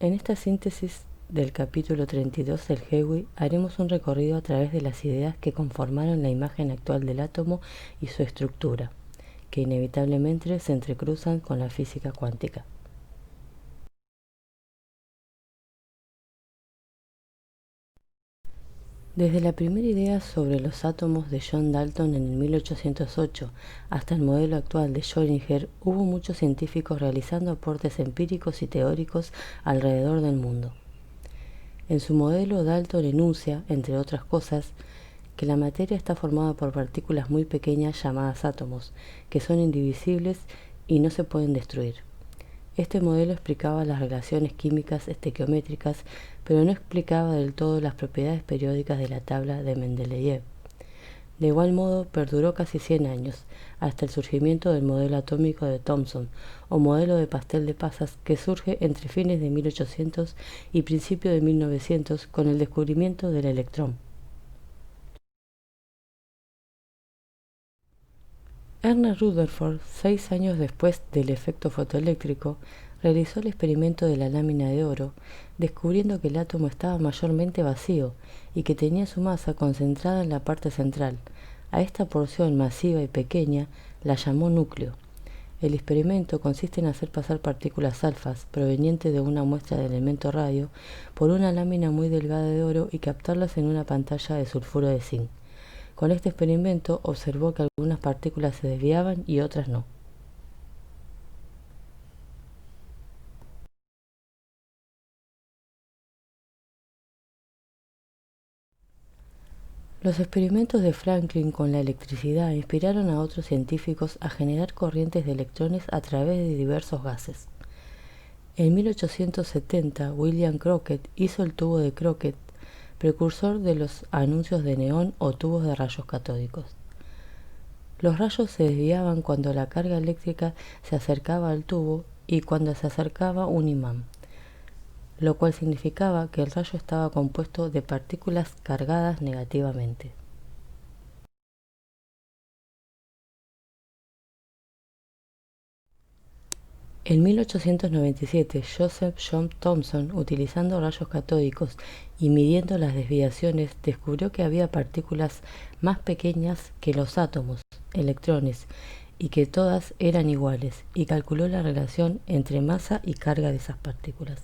En esta síntesis del capítulo 32 del GEWI haremos un recorrido a través de las ideas que conformaron la imagen actual del átomo y su estructura, que inevitablemente se entrecruzan con la física cuántica. Desde la primera idea sobre los átomos de John Dalton en el 1808 hasta el modelo actual de Schrödinger, hubo muchos científicos realizando aportes empíricos y teóricos alrededor del mundo. En su modelo, Dalton enuncia, entre otras cosas, que la materia está formada por partículas muy pequeñas llamadas átomos, que son indivisibles y no se pueden destruir. Este modelo explicaba las relaciones químicas estequiométricas, pero no explicaba del todo las propiedades periódicas de la tabla de Mendeleev. De igual modo, perduró casi 100 años, hasta el surgimiento del modelo atómico de Thomson, o modelo de pastel de pasas, que surge entre fines de 1800 y principios de 1900 con el descubrimiento del electrón. Ernest Rutherford, 6 años después del efecto fotoeléctrico, realizó el experimento de la lámina de oro, descubriendo que el átomo estaba mayormente vacío y que tenía su masa concentrada en la parte central. A esta porción masiva y pequeña la llamó núcleo. El experimento consiste en hacer pasar partículas alfas provenientes de una muestra de elemento radio por una lámina muy delgada de oro y captarlas en una pantalla de sulfuro de zinc. Con este experimento observó que algunas partículas se desviaban y otras no. Los experimentos de Franklin con la electricidad inspiraron a otros científicos a generar corrientes de electrones a través de diversos gases. En 1870, William Crooked hizo el tubo de Crooked, precursor de los anuncios de neón o tubos de rayos catódicos. Los rayos se desviaban cuando la carga eléctrica se acercaba al tubo y cuando se acercaba un imán, lo cual significaba que el rayo estaba compuesto de partículas cargadas negativamente. En 1897, Joseph John Thomson, utilizando rayos catódicos y midiendo las desviaciones, descubrió que había partículas más pequeñas que los átomos, electrones, y que todas eran iguales, y calculó la relación entre masa y carga de esas partículas.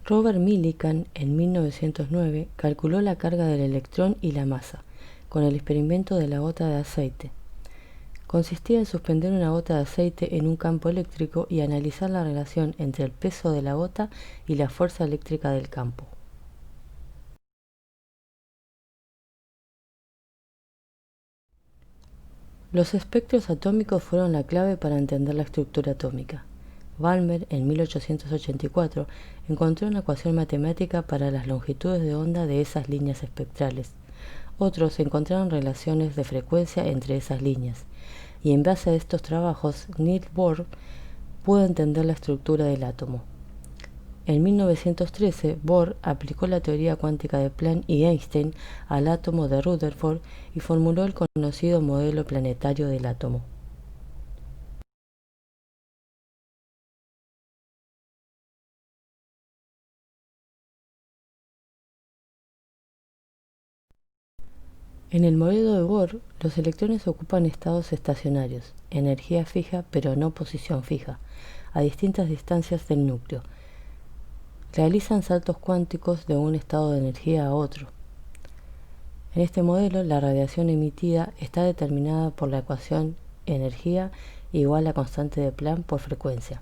Robert Millikan, en 1909, calculó la carga del electrón y la masa, con el experimento de la gota de aceite. Consistía en suspender una gota de aceite en un campo eléctrico y analizar la relación entre el peso de la gota y la fuerza eléctrica del campo. Los espectros atómicos fueron la clave para entender la estructura atómica. Balmer, en 1884, encontró una ecuación matemática para las longitudes de onda de esas líneas espectrales. Otros encontraron relaciones de frecuencia entre esas líneas, y en base a estos trabajos, Niels Bohr pudo entender la estructura del átomo. En 1913, Bohr aplicó la teoría cuántica de Planck y Einstein al átomo de Rutherford y formuló el conocido modelo planetario del átomo. En el modelo de Bohr, los electrones ocupan estados estacionarios, energía fija pero no posición fija, a distintas distancias del núcleo. Realizan saltos cuánticos de un estado de energía a otro. En este modelo, la radiación emitida está determinada por la ecuación energía igual a constante de Planck por frecuencia.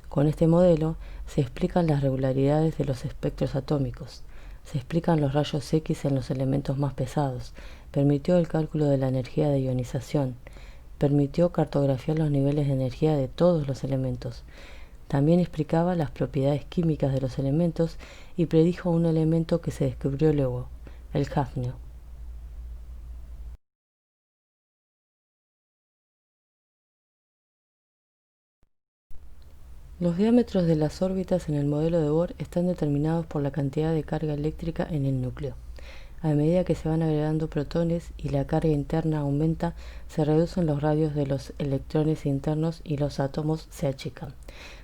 Con este modelo se explican las regularidades de los espectros atómicos, se explican los rayos X en los elementos más pesados, permitió el cálculo de la energía de ionización, permitió cartografiar los niveles de energía de todos los elementos. También explicaba las propiedades químicas de los elementos y predijo un elemento que se descubrió luego, el hafnio. Los diámetros de las órbitas en el modelo de Bohr están determinados por la cantidad de carga eléctrica en el núcleo. A medida que se van agregando protones y la carga interna aumenta, se reducen los radios de los electrones internos y los átomos se achican.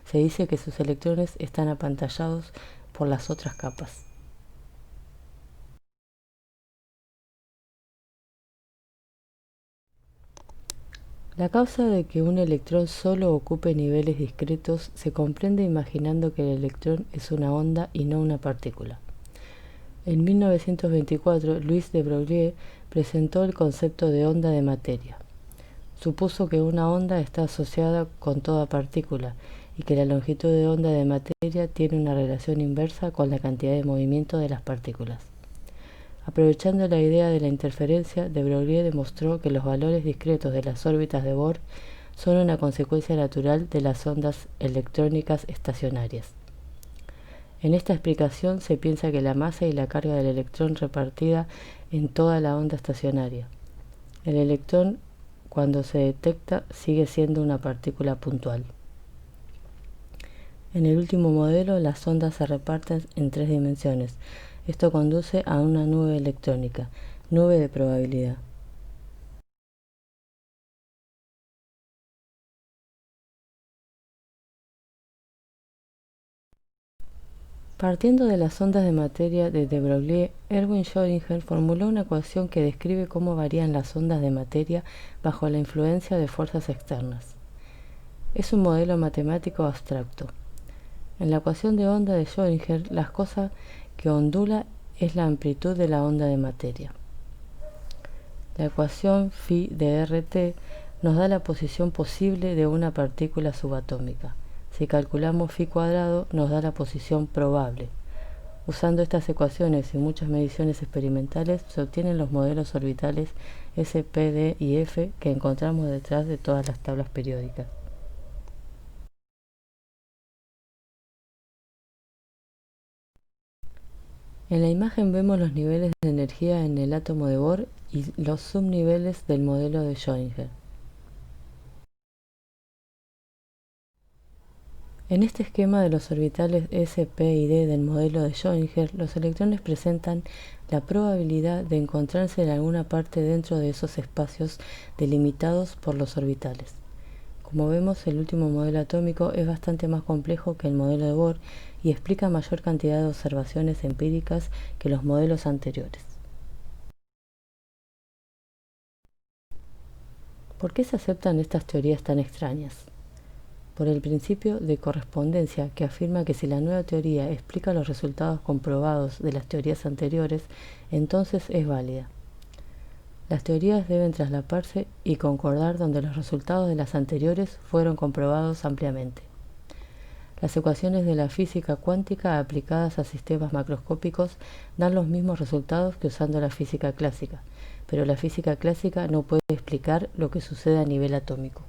Se dice que sus electrones están apantallados por las otras capas. La causa de que un electrón solo ocupe niveles discretos se comprende imaginando que el electrón es una onda y no una partícula. En 1924, Louis de Broglie presentó el concepto de onda de materia. Supuso que una onda está asociada con toda partícula y que la longitud de onda de materia tiene una relación inversa con la cantidad de movimiento de las partículas. Aprovechando la idea de la interferencia, de Broglie demostró que los valores discretos de las órbitas de Bohr son una consecuencia natural de las ondas electrónicas estacionarias. En esta explicación se piensa que la masa y la carga del electrón repartida en toda la onda estacionaria. El electrón, cuando se detecta, sigue siendo una partícula puntual. En el último modelo, las ondas se reparten en 3 dimensiones. Esto conduce a una nube electrónica, nube de probabilidad. Partiendo de las ondas de materia de de Broglie, Erwin Schrödinger formuló una ecuación que describe cómo varían las ondas de materia bajo la influencia de fuerzas externas. Es un modelo matemático abstracto. En la ecuación de onda de Schrödinger, la cosa que ondula es la amplitud de la onda de materia. La ecuación phi de RT nos da la posición posible de una partícula subatómica. Si calculamos phi cuadrado, nos da la posición probable. Usando estas ecuaciones y muchas mediciones experimentales, se obtienen los modelos orbitales S, P, D y F que encontramos detrás de todas las tablas periódicas. En la imagen vemos los niveles de energía en el átomo de Bohr y los subniveles del modelo de Schrödinger. En este esquema de los orbitales S, P y D del modelo de Schrödinger, los electrones presentan la probabilidad de encontrarse en alguna parte dentro de esos espacios delimitados por los orbitales. Como vemos, el último modelo atómico es bastante más complejo que el modelo de Bohr y explica mayor cantidad de observaciones empíricas que los modelos anteriores. ¿Por qué se aceptan estas teorías tan extrañas? Por el principio de correspondencia, que afirma que si la nueva teoría explica los resultados comprobados de las teorías anteriores, entonces es válida. Las teorías deben traslaparse y concordar donde los resultados de las anteriores fueron comprobados ampliamente. Las ecuaciones de la física cuántica aplicadas a sistemas macroscópicos dan los mismos resultados que usando la física clásica, pero la física clásica no puede explicar lo que sucede a nivel atómico.